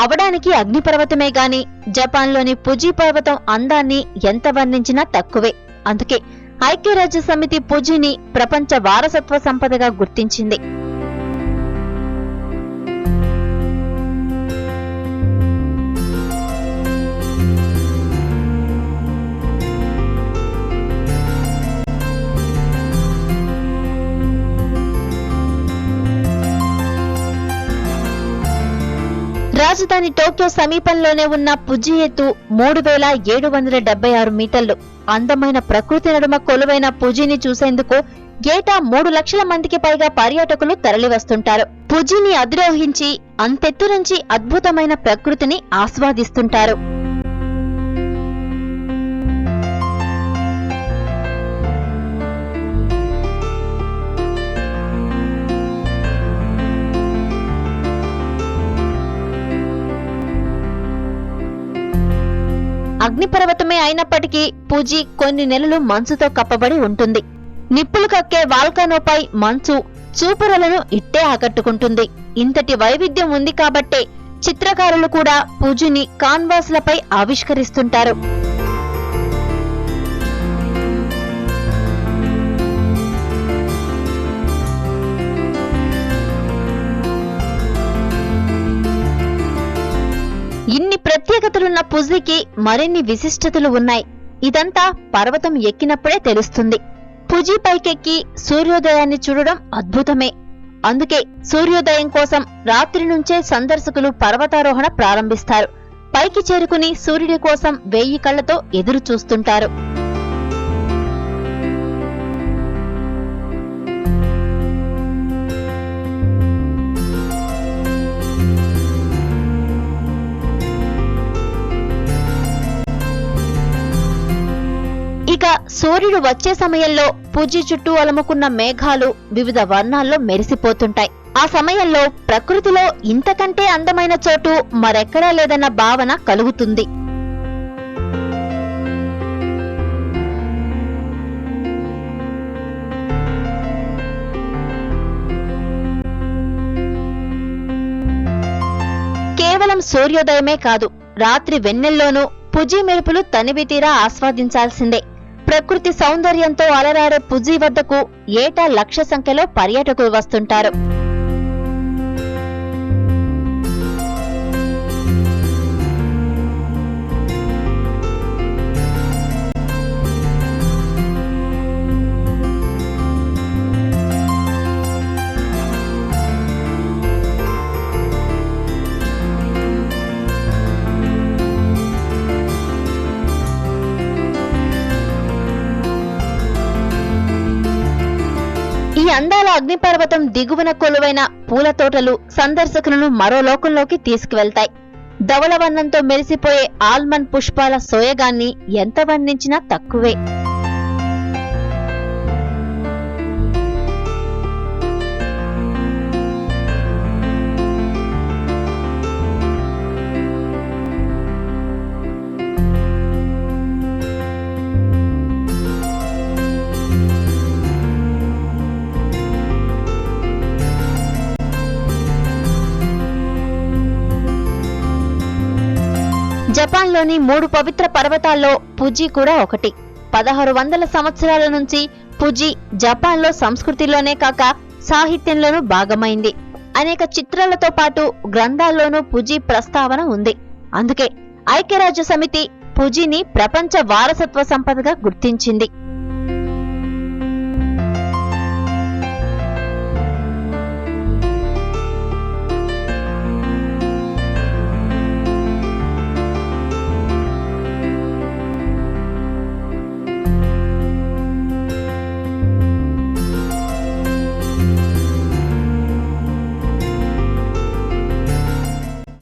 అవడానికి అగ్నిపర్వతమే గాని జపాన్లోని ఫుజీ పర్వతం అందాన్ని ఎంత వర్ణించినా తక్కువే. అందుకే ఐక్యరాజ్య సమితి ఫుజీని ప్రపంచ వారసత్వ సంపదగా గుర్తించింది. రాజధాని టోక్యో సమీపంలోనే ఉన్న ఫుజీ ఎత్తు 3776 మీటర్లు. అందమైన ప్రకృతి నడుమ కొలువైన ఫుజీని చూసేందుకు ఏటా 3 లక్షల మందికి పైగా పర్యాటకులు తరలివస్తుంటారు. ఫుజీని అధిరోహించి అంతెత్తు నుంచి అద్భుతమైన ప్రకృతిని ఆస్వాదిస్తుంటారు. అగ్నిపర్వతమే అయినప్పటికీ ఫుజీ కొన్ని నెలలు మంచుతో కప్పబడి ఉంటుంది. నిప్పులు కక్కే వాల్కానోపై మంచు చూపురలను ఇట్టే ఆకట్టుకుంటుంది. ఇంతటి వైవిధ్యం ఉంది కాబట్టే చిత్రకారులు కూడా ఫుజీని కాన్వాస్లపై ఆవిష్కరిస్తుంటారు. ఇన్ని ప్రత్యేకతలున్న ఫుజీకి మరిన్ని విశిష్టతలు ఉన్నాయి. ఇదంతా పర్వతం ఎక్కినప్పుడే తెలుస్తుంది. ఫుజీ పైకెక్కి సూర్యోదయాన్ని చూడడం అద్భుతమే. అందుకే సూర్యోదయం కోసం రాత్రి నుంచే సందర్శకులు పర్వతారోహణ ప్రారంభిస్తారు. పైకి చేరుకుని సూర్యుడి కోసం 1000 కళ్లతో ఎదురు చూస్తుంటారు. ఇక సూర్యుడు వచ్చే సమయంలో ఫుజీ చుట్టూ అలముకున్న మేఘాలు వివిధ వర్ణాల్లో మెరిసిపోతుంటాయి. ఆ సమయంలో ప్రకృతిలో ఇంతకంటే అందమైన చోటు మరెక్కడా లేదన్న భావన కలుగుతుంది. కేవలం సూర్యోదయమే కాదు, రాత్రి వెన్నెల్లోనూ ఫుజీ మెరుపులు తనివితీరా ఆస్వాదించాల్సిందే. ప్రకృతి సౌందర్యంతో అలరాడే ఫుజీ వద్దకు ఏటా 1,00,000 సంఖ్యలో పర్యాటకులు వస్తుంటారు. ఈ అందాల అగ్నిపర్వతం దిగువన కొలువైన పూల తోటలు సందర్శకులను మరో లోకంలోకి తీసుకువెళ్తాయి. ధవళవర్ణంతో మెరిసిపోయే ఆల్మండ్ పుష్పాల సోయగాన్ని ఎంత వర్ణించినా తక్కువే. జపాన్లోని 3 పవిత్ర పర్వతాల్లో ఫుజీ కూడా ఒకటి. 1600 సంవత్సరాల నుంచి ఫుజీ జపాన్లో సంస్కృతిలోనే కాక సాహిత్యంలోనూ భాగమైంది. అనేక చిత్రాలతో పాటు గ్రంథాల్లోనూ ఫుజీ ప్రస్తావన ఉంది. అందుకే ఐక్యరాజ్య సమితి ఫుజీని ప్రపంచ వారసత్వ సంపదగా గుర్తించింది.